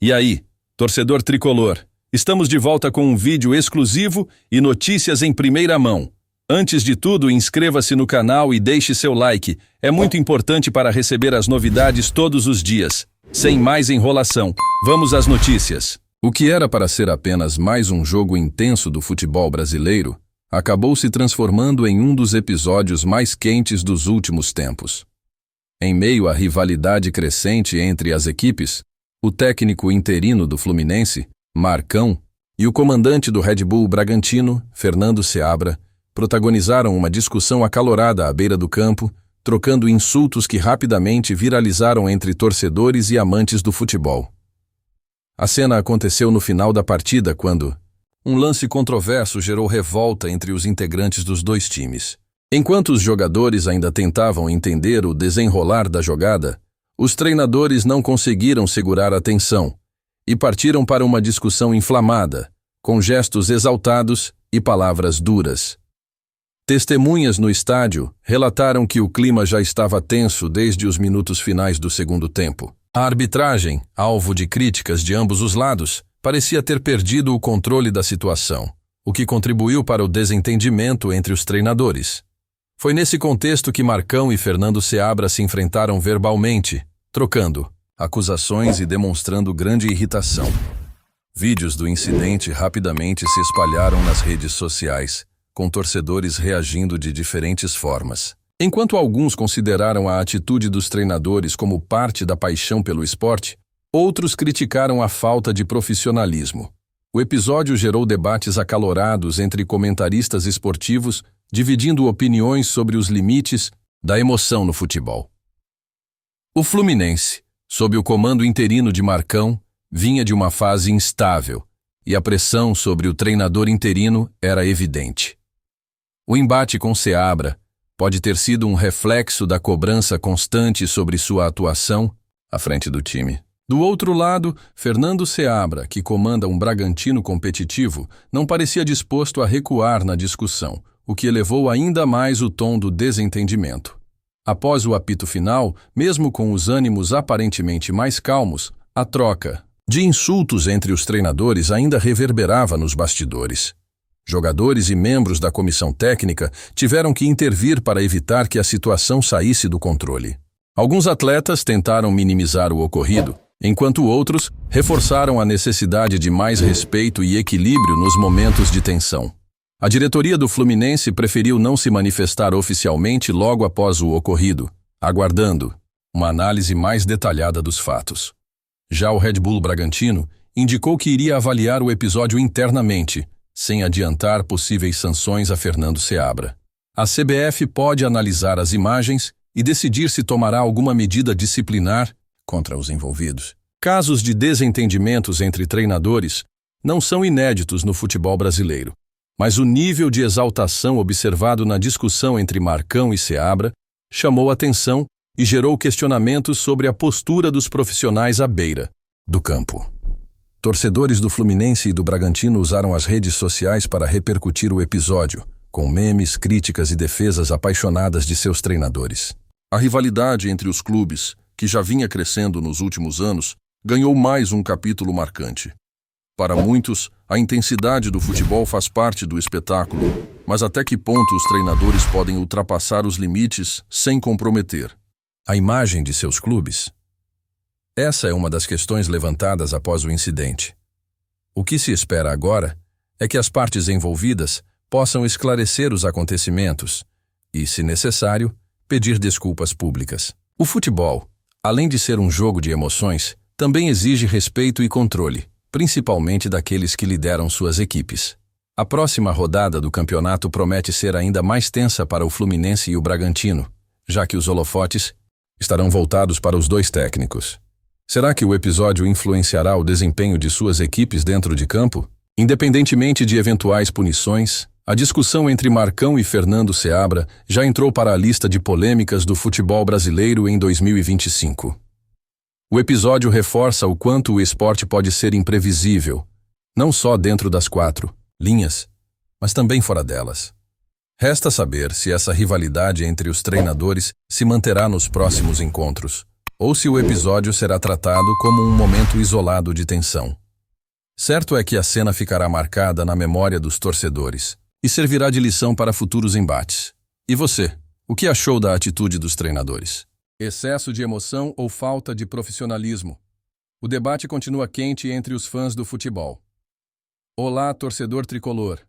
E aí, torcedor tricolor, estamos de volta com um vídeo exclusivo e notícias em primeira mão. Antes de tudo, inscreva-se no canal e deixe seu like. É muito importante para receber as novidades todos os dias. Sem mais enrolação, vamos às notícias. O que era para ser apenas mais um jogo intenso do futebol brasileiro, acabou se transformando em um dos episódios mais quentes dos últimos tempos. Em meio à rivalidade crescente entre as equipes, o técnico interino do Fluminense, Marcão, e o comandante do Red Bull Bragantino, Fernando Seabra, protagonizaram uma discussão acalorada à beira do campo, trocando insultos que rapidamente viralizaram entre torcedores e amantes do futebol. A cena aconteceu no final da partida quando um lance controverso gerou revolta entre os integrantes dos dois times. Enquanto os jogadores ainda tentavam entender o desenrolar da jogada, os treinadores não conseguiram segurar a tensão e partiram para uma discussão inflamada, com gestos exaltados e palavras duras. Testemunhas no estádio relataram que o clima já estava tenso desde os minutos finais do segundo tempo. A arbitragem, alvo de críticas de ambos os lados, parecia ter perdido o controle da situação, o que contribuiu para o desentendimento entre os treinadores. Foi nesse contexto que Marcão e Fernando Seabra se enfrentaram verbalmente, trocando acusações e demonstrando grande irritação. Vídeos do incidente rapidamente se espalharam nas redes sociais, com torcedores reagindo de diferentes formas. Enquanto alguns consideraram a atitude dos treinadores como parte da paixão pelo esporte, outros criticaram a falta de profissionalismo. O episódio gerou debates acalorados entre comentaristas esportivos, dividindo opiniões sobre os limites da emoção no futebol. O Fluminense, sob o comando interino de Marcão, vinha de uma fase instável, e a pressão sobre o treinador interino era evidente. O embate com Seabra pode ter sido um reflexo da cobrança constante sobre sua atuação à frente do time. Do outro lado, Fernando Seabra, que comanda um Bragantino competitivo, não parecia disposto a recuar na discussão, o que elevou ainda mais o tom do desentendimento. Após o apito final, mesmo com os ânimos aparentemente mais calmos, a troca de insultos entre os treinadores ainda reverberava nos bastidores. Jogadores e membros da comissão técnica tiveram que intervir para evitar que a situação saísse do controle. Alguns atletas tentaram minimizar o ocorrido, enquanto outros reforçaram a necessidade de mais respeito e equilíbrio nos momentos de tensão. A diretoria do Fluminense preferiu não se manifestar oficialmente logo após o ocorrido, aguardando uma análise mais detalhada dos fatos. Já o Red Bull Bragantino indicou que iria avaliar o episódio internamente, sem adiantar possíveis sanções a Fernando Seabra. A CBF pode analisar as imagens e decidir se tomará alguma medida disciplinar contra os envolvidos. Casos de desentendimentos entre treinadores não são inéditos no futebol brasileiro, mas o nível de exaltação observado na discussão entre Marcão e Seabra chamou atenção e gerou questionamentos sobre a postura dos profissionais à beira do campo. Torcedores do Fluminense e do Bragantino usaram as redes sociais para repercutir o episódio, com memes, críticas e defesas apaixonadas de seus treinadores. A rivalidade entre os clubes, que já vinha crescendo nos últimos anos, ganhou mais um capítulo marcante. Para muitos, a intensidade do futebol faz parte do espetáculo, mas até que ponto os treinadores podem ultrapassar os limites sem comprometer a imagem de seus clubes? Essa é uma das questões levantadas após o incidente. O que se espera agora é que as partes envolvidas possam esclarecer os acontecimentos e, se necessário, pedir desculpas públicas. O futebol, além de ser um jogo de emoções, também exige respeito e controle, principalmente daqueles que lideram suas equipes. A próxima rodada do campeonato promete ser ainda mais tensa para o Fluminense e o Bragantino, já que os holofotes estarão voltados para os dois técnicos. Será que o episódio influenciará o desempenho de suas equipes dentro de campo? Independentemente de eventuais punições, a discussão entre Marcão e Fernando Seabra já entrou para a lista de polêmicas do futebol brasileiro em 2025. O episódio reforça o quanto o esporte pode ser imprevisível, não só dentro das quatro linhas, mas também fora delas. Resta saber se essa rivalidade entre os treinadores se manterá nos próximos encontros, ou se o episódio será tratado como um momento isolado de tensão. Certo é que a cena ficará marcada na memória dos torcedores e servirá de lição para futuros embates. E você, o que achou da atitude dos treinadores? Excesso de emoção ou falta de profissionalismo? O debate continua quente entre os fãs do futebol. Olá, torcedor tricolor.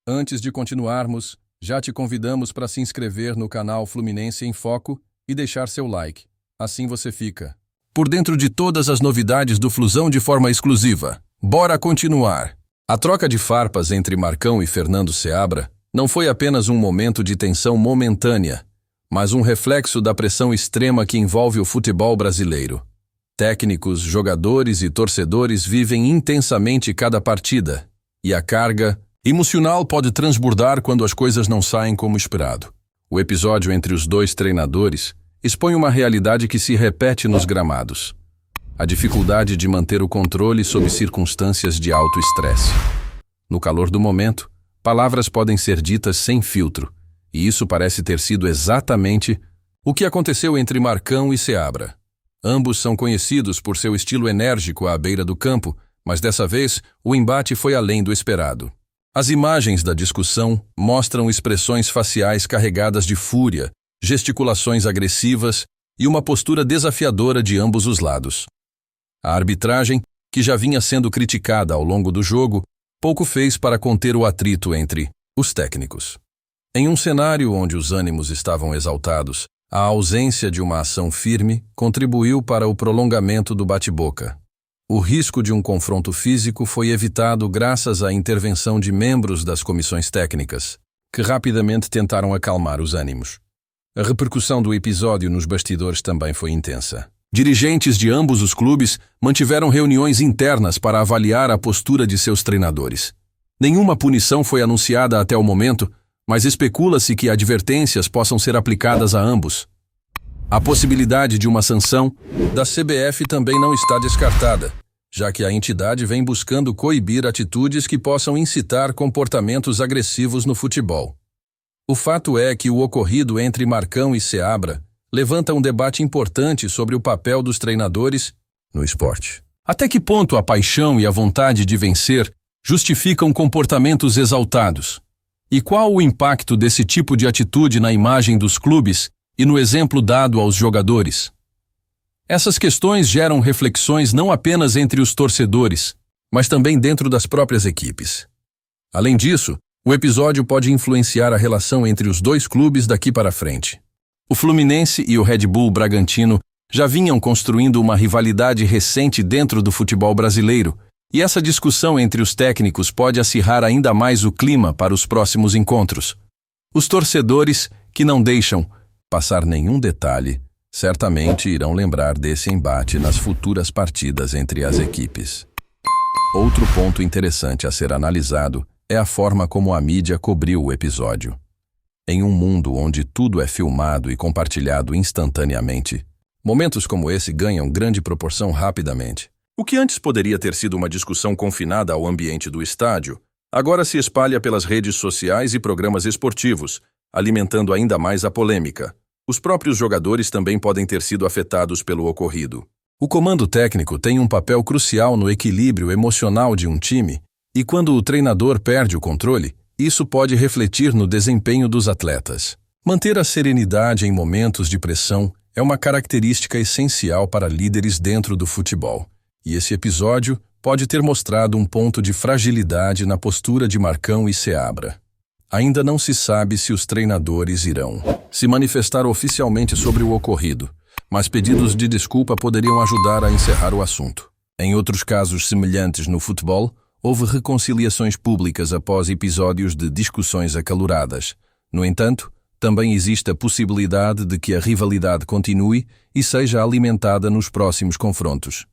Antes de continuarmos, já te convidamos para se inscrever no canal Fluminense em Foco e deixar seu like. Assim você fica por dentro de todas as novidades do Flusão de forma exclusiva. Bora continuar! A troca de farpas entre Marcão e Fernando Seabra não foi apenas um momento de tensão momentânea, mas um reflexo da pressão extrema que envolve o futebol brasileiro. Técnicos, jogadores e torcedores vivem intensamente cada partida, e a carga emocional pode transbordar quando as coisas não saem como esperado. O episódio entre os dois treinadores expõe uma realidade que se repete nos gramados: a dificuldade de manter o controle sob circunstâncias de alto estresse. No calor do momento, palavras podem ser ditas sem filtro, e isso parece ter sido exatamente o que aconteceu entre Marcão e Seabra. Ambos são conhecidos por seu estilo enérgico à beira do campo, mas dessa vez o embate foi além do esperado. As imagens da discussão mostram expressões faciais carregadas de fúria, gesticulações agressivas e uma postura desafiadora de ambos os lados. A arbitragem, que já vinha sendo criticada ao longo do jogo, pouco fez para conter o atrito entre os técnicos. Em um cenário onde os ânimos estavam exaltados, a ausência de uma ação firme contribuiu para o prolongamento do bate-boca. O risco de um confronto físico foi evitado graças à intervenção de membros das comissões técnicas, que rapidamente tentaram acalmar os ânimos. A repercussão do episódio nos bastidores também foi intensa. Dirigentes de ambos os clubes mantiveram reuniões internas para avaliar a postura de seus treinadores. Nenhuma punição foi anunciada até o momento, mas especula-se que advertências possam ser aplicadas a ambos. A possibilidade de uma sanção da CBF também não está descartada, já que a entidade vem buscando coibir atitudes que possam incitar comportamentos agressivos no futebol. O fato é que o ocorrido entre Marcão e Seabra levanta um debate importante sobre o papel dos treinadores no esporte. Até que ponto a paixão e a vontade de vencer justificam comportamentos exaltados? E qual o impacto desse tipo de atitude na imagem dos clubes e no exemplo dado aos jogadores? Essas questões geram reflexões não apenas entre os torcedores, mas também dentro das próprias equipes. Além disso, o episódio pode influenciar a relação entre os dois clubes daqui para frente. O Fluminense e o Red Bull Bragantino já vinham construindo uma rivalidade recente dentro do futebol brasileiro, e essa discussão entre os técnicos pode acirrar ainda mais o clima para os próximos encontros. Os torcedores, que não deixam passar nenhum detalhe, certamente irão lembrar desse embate nas futuras partidas entre as equipes. Outro ponto interessante a ser analisado é a forma como a mídia cobriu o episódio. Em um mundo onde tudo é filmado e compartilhado instantaneamente, momentos como esse ganham grande proporção rapidamente. O que antes poderia ter sido uma discussão confinada ao ambiente do estádio, agora se espalha pelas redes sociais e programas esportivos, alimentando ainda mais a polêmica. Os próprios jogadores também podem ter sido afetados pelo ocorrido. O comando técnico tem um papel crucial no equilíbrio emocional de um time, e quando o treinador perde o controle, isso pode refletir no desempenho dos atletas. Manter a serenidade em momentos de pressão é uma característica essencial para líderes dentro do futebol. E esse episódio pode ter mostrado um ponto de fragilidade na postura de Marcão e Seabra. Ainda não se sabe se os treinadores irão se manifestar oficialmente sobre o ocorrido, mas pedidos de desculpa poderiam ajudar a encerrar o assunto. Em outros casos semelhantes no futebol, houve reconciliações públicas após episódios de discussões acaloradas. No entanto, também existe a possibilidade de que a rivalidade continue e seja alimentada nos próximos confrontos.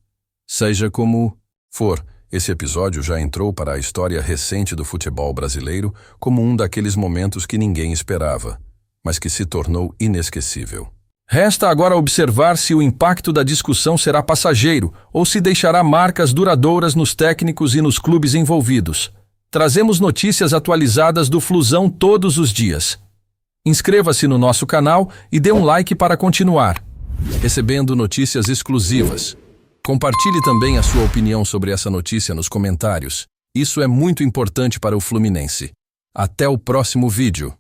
Seja como for, esse episódio já entrou para a história recente do futebol brasileiro como um daqueles momentos que ninguém esperava, mas que se tornou inesquecível. Resta agora observar se o impacto da discussão será passageiro ou se deixará marcas duradouras nos técnicos e nos clubes envolvidos. Trazemos notícias atualizadas do Flusão todos os dias. Inscreva-se no nosso canal e dê um like para continuar. recebendo notícias exclusivas. Compartilhe também a sua opinião sobre essa notícia nos comentários. Isso é muito importante para o Fluminense. Até o próximo vídeo.